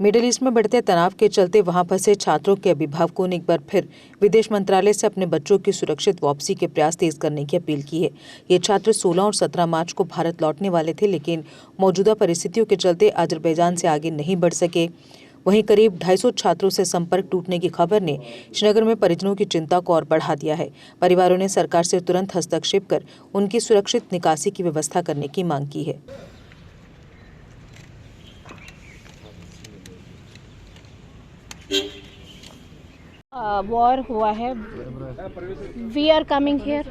Middle east में बढ़ते तनाव के चलते वहां फंसे छात्रों के अभिभावकों ने एक बार फिर विदेश मंत्रालय से अपने बच्चों की सुरक्षित वापसी के प्रयास तेज करने की अपील की है। ये छात्र 16 और 17 मार्च को भारत लौटने वाले थे, लेकिन मौजूदा परिस्थितियों के चलते अजरबैजान से आगे नहीं बढ़ सके। वहीं करीब 250 छात्रों से संपर्क टूटने की खबर ने श्रीनगर में परिजनों की चिंता को और बढ़ा दिया है। परिवारों ने सरकार से तुरंत हस्तक्षेप कर उनकी सुरक्षित निकासी की व्यवस्था करने की मांग की है। वॉर हुआ है, वी आर कमिंग हियर,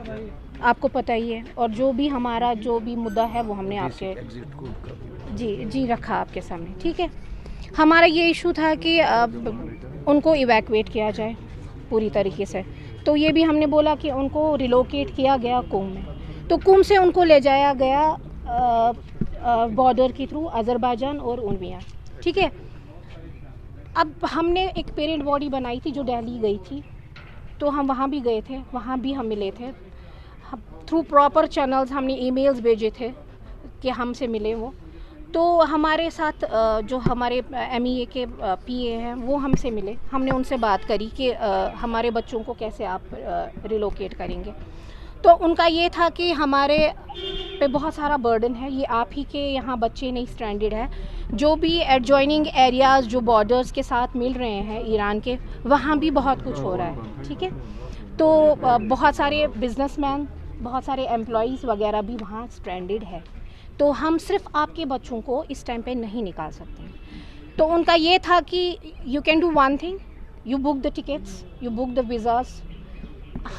आपको पता ही है। और जो भी हमारा जो भी मुद्दा है वो हमने आपके जी रखा आपके सामने, ठीक है। हमारा ये इशू था कि उनको इवैक्यूएट किया जाए पूरी तरीके से, तो ये भी हमने बोला कि उनको रिलोकेट किया गया कुम में, तो कुम से उनको ले जाया गया बॉर्डर के थ्रू अजरबैजान और उर्मिया, ठीक है। अब हमने एक पेरेंट बॉडी बनाई थी जो दिल्ली गई थी, तो हम वहाँ भी गए थे, वहाँ भी हम मिले थे थ्रू प्रॉपर चैनल्स, हमने ईमेल्स भेजे थे कि हमसे मिले वो। तो हमारे साथ जो हमारे MEA के PA हैं वो हमसे मिले, हमने उनसे बात करी कि हमारे बच्चों को कैसे आप रिलोकेट करेंगे। तो उनका ये था कि हमारे पे बहुत सारा बर्डन है, ये आप ही के यहाँ बच्चे नहीं स्ट्रैंडेड है, जो भी एडजॉइनिंग एरियाज़ जो बॉर्डर्स के साथ मिल रहे हैं ईरान के, वहाँ भी बहुत कुछ हो रहा है, ठीक है। तो बहुत सारे बिजनेसमैन, बहुत सारे एम्प्लॉयज़ वगैरह भी वहाँ स्ट्रैंडेड है, तो हम सिर्फ आपके बच्चों को इस टाइम पे नहीं निकाल सकते। तो उनका ये था कि you can do one thing, you book the tickets, you book the visas,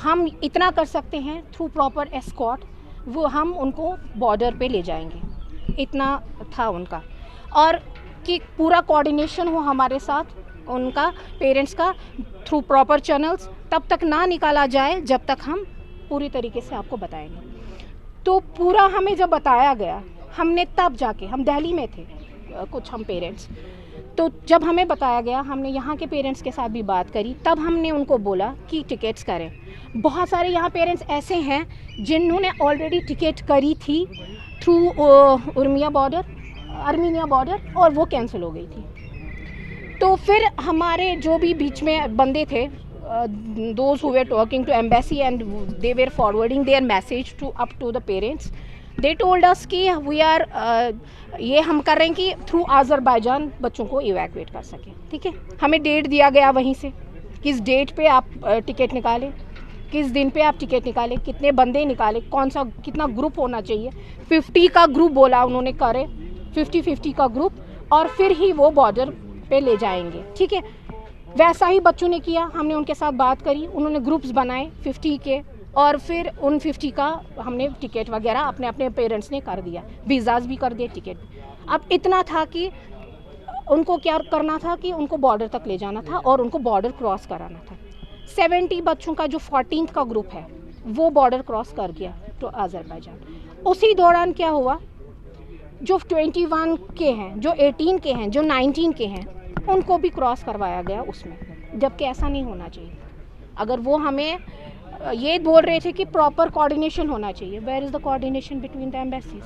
हम इतना कर सकते हैं थ्रू प्रॉपर एस्कॉर्ट, वो हम उनको बॉर्डर पे ले जाएंगे, इतना था उनका। और कि पूरा कोऑर्डिनेशन हो हमारे साथ उनका पेरेंट्स का थ्रू प्रॉपर चैनल्स, तब तक ना निकाला जाए जब तक हम पूरी तरीके से आपको बताएंगे। तो पूरा हमें जब बताया गया, हमने तब जाके, हम दिल्ली में थे कुछ हम पेरेंट्स, तो जब हमें बताया गया, हमने यहाँ के पेरेंट्स के साथ भी बात करी, तब हमने उनको बोला कि टिकट्स करें। बहुत सारे यहाँ पेरेंट्स ऐसे हैं जिन्होंने ऑलरेडी टिकट करी थी through Urmia border, Armenia border, और वो कैंसिल हो गई थी। तो फिर हमारे जो भी बीच में बंदे थे, those who were talking to embassy and they were forwarding their message to up to the parents, they told us कि we are ये हम कर रहे हैं कि थ्रू अजरबैजान बच्चों को इवैक्यूएट कर सकें, ठीक है। हमें डेट दिया गया वहीं से, किस डेट पे आप टिकट निकालें, किस दिन पे आप टिकट निकालें, कितने बंदे निकालें, कौन सा कितना ग्रुप होना चाहिए। 50 का ग्रुप बोला उन्होंने, करे 50-50 का ग्रुप, और फिर ही वो बॉर्डर पे ले जाएंगे, ठीक है। वैसा ही बच्चों ने किया, हमने उनके साथ बात करी, उन्होंने ग्रुप्स बनाए 50 के, और फिर उन 50 का हमने टिकट वगैरह अपने अपने पेरेंट्स ने कर दिया, वीज़ाज भी कर दिए, टिकट भी। अब इतना था कि उनको क्या करना था कि उनको बॉर्डर तक ले जाना था और उनको बॉर्डर क्रॉस कराना था। 70 बच्चों का जो 14th का ग्रुप है वो बॉर्डर क्रॉस कर गया तो अजरबैजान। उसी दौरान क्या हुआ, जो 21 के हैं, जो 18 के हैं, जो 19 के हैं, उनको भी क्रॉस करवाया गया उसमें, जबकि ऐसा नहीं होना चाहिए। अगर वो हमें ये बोल रहे थे कि प्रॉपर कोऑर्डिनेशन होना चाहिए, where is the coordination between the embassies.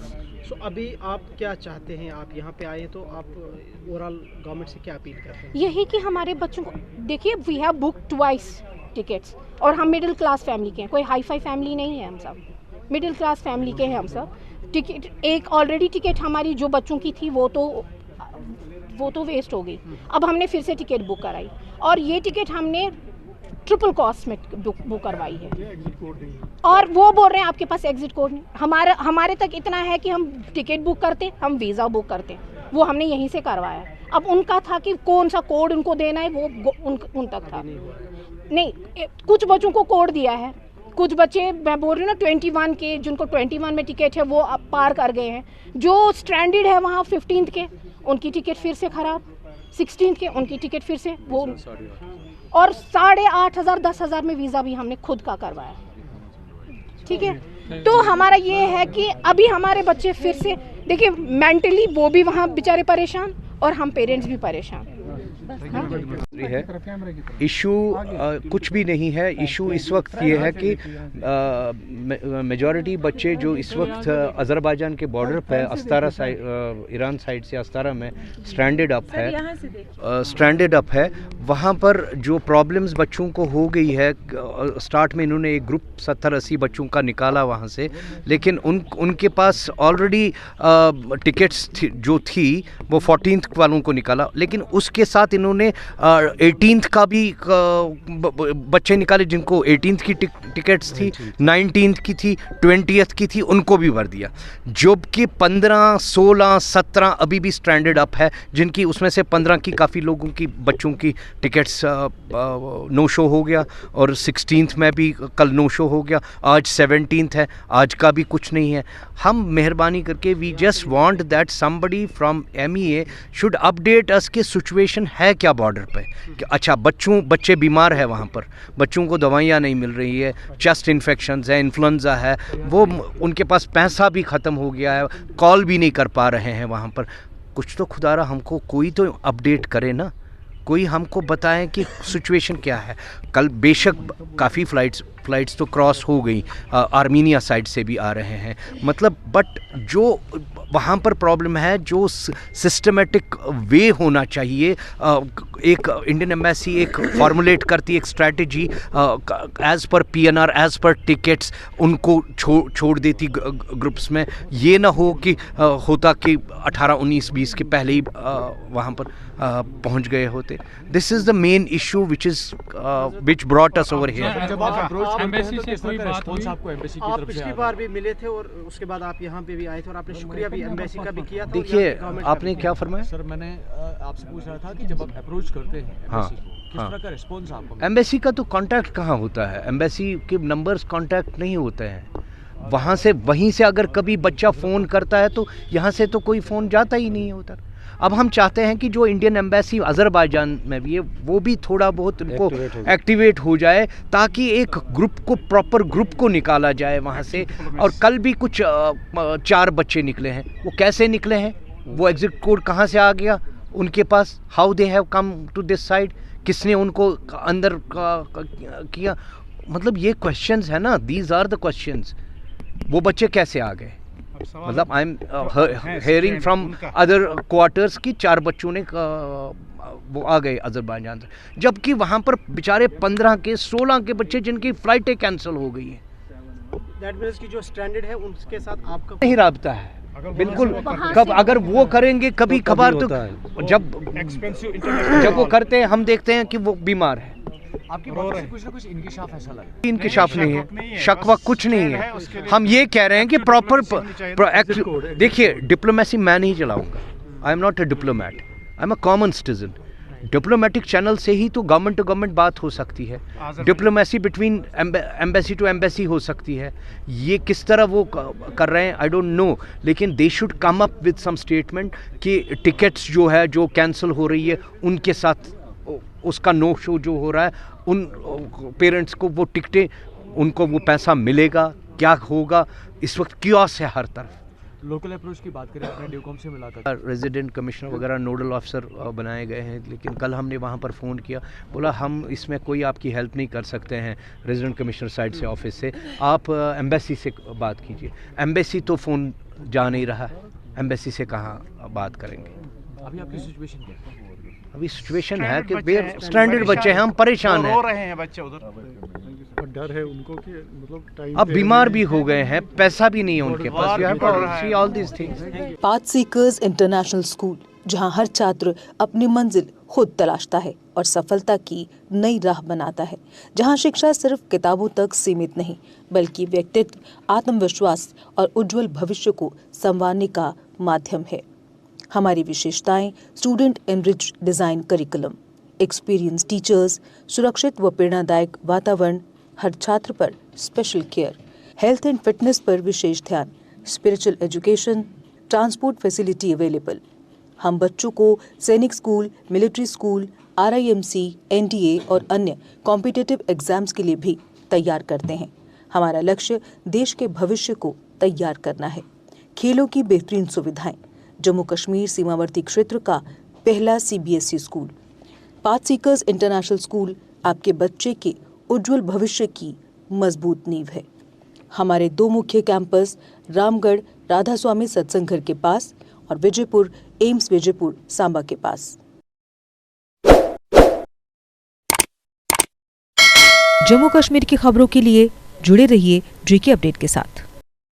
So अभी आप क्या चाहते हैं, आप यहाँ पे आए तो आप ओवरऑल गवर्नमेंट से क्या अपील करते हैं? यही कि हमारे बच्चों को, देखिए we have book twice tickets, और हम मिडिल क्लास फैमिली के हैं, कोई हाई फाई फैमिली नहीं है, हम सब मिडिल क्लास फैमिली के हैं हम सब। टिकट एक ऑलरेडी टिकट हमारी जो बच्चों की थी वो तो वेस्ट हो गई, अब हमने फिर से टिकट बुक कराई, और ये टिकट हमने ट्रिपल कॉस्ट में बुक करवाई है, और वो बोल रहे हैं आपके पास एग्जिट कोड नहीं। हमारे तक इतना है कि हम टिकट बुक करते, हम वीज़ा बुक करते, वो हमने यहीं से करवाया। अब उनका था कि कौन सा कोड उनको देना है, वो उन तक था नहीं। कुछ बच्चों को कोड दिया है, कुछ बच्चे, मैं बोल रही हूँ ना 21 के, जिनको 21 में टिकट है वो अब पार कर गए हैं। जो स्ट्रैंडेड है वहाँ 15th के, उनकी टिकट फिर से ख़राब, 16th के उनकी टिकट फिर से वो, और 8,500 10,000 में वीज़ा भी हमने खुद का करवाया, ठीक है। तो हमारा ये है कि अभी हमारे बच्चे फिर से, देखिए मेंटली वो भी वहाँ बेचारे परेशान, और हम पेरेंट्स भी परेशान। है इशू कुछ भी नहीं है। इशू इस वक्त ये है कि मेजॉरिटी बच्चे जो इस वक्त अज़रबैजान के बॉर्डर पे अस्तारा साइड, ईरान साइड से अस्तारा में स्ट्रैंडेड अप है, वहाँ पर जो प्रॉब्लम्स बच्चों को हो गई है, स्टार्ट में इन्होंने एक ग्रुप 70-80 बच्चों का निकाला वहाँ से, लेकिन उनके पास ऑलरेडी टिकट्स जो थी वो 14th वालों को निकाला, लेकिन उसके साथ इन्होंने 18th का भी बच्चे निकाले जिनको 18th की टिकट्स थी, 19th की थी, 20th की थी, उनको भी भर दिया। जबकि 15, 16, 17 अभी भी स्ट्रैंडेड अप है, जिनकी उसमें से 15 की काफ़ी लोगों की बच्चों की टिकट्स नो शो हो गया, और 16th में भी कल नो शो हो गया, आज 17th है, आज का भी कुछ नहीं है। हम मेहरबानी करके we just want that somebody from MEA should update us कि सिचुएशन है क्या बॉर्डर पे, कि अच्छा बच्चे बीमार है वहाँ पर, बच्चों को दवाइयाँ नहीं मिल रही है, चेस्ट इन्फेक्शंस है, इन्फ्लुएंजा है, वो उनके पास पैसा भी ख़त्म हो गया है, कॉल भी नहीं कर पा रहे हैं वहाँ पर। कुछ तो खुदारा हमको कोई तो अपडेट करे ना, कोई हमको बताएं कि सिचुएशन क्या है। कल बेशक काफ़ी फ़्लाइट्स तो क्रॉस हो गई, आर्मीनिया साइड से भी आ रहे हैं, मतलब बट जो वहाँ पर प्रॉब्लम है, जो सिस्टमेटिक वे होना चाहिए, एक इंडियन एम्बेसी एक फॉर्मुलेट करती एक strategy as per PNR, as per tickets, उनको छोड़ देती ग्रुप्स में। ये ना हो कि होता कि 18, 19, 20 के पहले ही वहाँ पर पहुँच गए होते। This is the main issue which brought us over here. जब आप एम्बेसी से कोई बात हुई, आप पिछली बार भी मिले थे और उसके बाद आप यहाँ पे भी आए थे और आपने शुक्रिया भी एम्बेसी का भी किया था। देखिए आपने क्या फरमाया सर, मैंने आपसे पूछ रहा था कि जब आप अप्रोच करते हैं एम्बेसी को, किस तरह का रिस्पॉन्स आपको? एम्बेसी का तो कांटेक्ट कहाँ होता है, एम्बेसी के नंबर्स कांटेक्ट नहीं होते हैं वहाँ से। वहीं से अगर कभी बच्चा फ़ोन करता है तो यहाँ से तो कोई फ़ोन जाता ही नहीं है उधर। अब हम चाहते हैं कि जो इंडियन एम्बेसी अज़रबैजान में भी है वो भी थोड़ा बहुत उनको एक्टिवेट हो जाए, ताकि एक ग्रुप को, प्रॉपर ग्रुप को निकाला जाए वहाँ से। और कल भी कुछ 4 बच्चे निकले हैं, वो कैसे निकले हैं, वो एग्जिट कोड कहाँ से आ गया उनके पास, how they have come to this side, किसने उनको अंदर किया, मतलब ये क्वेश्चंस है ना, दीज आर द क्वेश्चंस। वो बच्चे कैसे आ गए, मतलब I am hearing from other quarters की 4 बच्चों ने वो आ गए अज़रबैजान से, जबकि वहाँ पर बेचारे 15 के 16 के बच्चे जिनकी फ़्लाइटें कैंसिल हो गई हैं। दैट मींस कि जो स्ट्रैंडेड है उनके साथ आपका नहीं रब्ता है बिल्कुल। कब अगर वो करेंगे कभी कभार तो जब वो करते हैं हम देखते हैं कि वो बीमार है। आपकी बात से कुछ ना कुछ इंकिशाफ ऐसा लग रहा है। इंकिशाफ नहीं है, शक व कुछ नहीं है। हम ये कह रहे हैं कि प्रॉपर देखिए, डिप्लोमेसी मैं नहीं चलाऊंगा, I am not a diplomat, I am a common citizen. Diplomatic channel से ही तो गवर्नमेंट टू गवर्नमेंट बात हो सकती है, diplomacy between embassy to embassy हो सकती है। ये किस तरह वो कर रहे हैं आई डोंट नो, लेकिन they should come up with some statement कि टिकट्स जो है जो कैंसिल हो रही है उनके साथ उसका नो शो जो हो रहा है, उन पेरेंट्स को वो टिकटें, उनको वो पैसा मिलेगा, क्या होगा, इस वक्त कियोस है हर तरफ। लोकल अप्रोच की बात करें, आपने ड्यूकॉम से मुलाकात, रेजिडेंट कमिश्नर वगैरह नोडल ऑफिसर बनाए गए हैं, लेकिन कल हमने वहाँ पर फ़ोन किया, बोला हम इसमें कोई आपकी हेल्प नहीं कर सकते हैं रेजिडेंट कमिश्नर साइड से, ऑफिस से, आप एम्बेसी से बात कीजिए। एम्बेसी तो फ़ोन जा नहीं रहा है, एम्बेसी से कहाँ बात करेंगे। अभी आपकी सिचुएशन क्या है? अभी सिचुएशन है कि स्ट्रैंडेड बच्चे हैं, हम परेशान हैं, रो रहे हैं बच्चे उधर, डर है उनको कि मतलब टाइम अब बीमार भी हो गए हैं, पैसा भी नहीं है उनके पास। We have to see all these things. Path seekers international school, जहां हर छात्र अपनी मंजिल खुद तलाशता है और सफलता की नई राह बनाता है, जहां शिक्षा सिर्फ किताबों तक सीमित नहीं बल्कि व्यक्तित्व, आत्मविश्वास और उज्जवल भविष्य को संवारने का माध्यम है। हमारी विशेषताएं: student enrich design curriculum, experience teachers, सुरक्षित व प्रेरणादायक वातावरण, हर छात्र पर special care, health and fitness पर विशेष ध्यान, spiritual education, transport facility available. हम बच्चों को Sainik school, military school, RIMC, NDA और अन्य कॉम्पिटिटिव एग्जाम्स के लिए भी तैयार करते हैं। हमारा लक्ष्य देश के भविष्य को तैयार करना है। खेलों की बेहतरीन सुविधाएं, जम्मू कश्मीर सीमावर्ती क्षेत्र का पहला CBSE school, path seekers international school आपके बच्चे के उज्जवल भविष्य की मजबूत नींव है। हमारे 2 मुख्य कैंपस रामगढ़ राधा स्वामी सत्संग घर के पास और विजयपुर एम्स विजयपुर सांबा के पास। जम्मू कश्मीर की खबरों के लिए जुड़े रहिए JK अपडेट के साथ।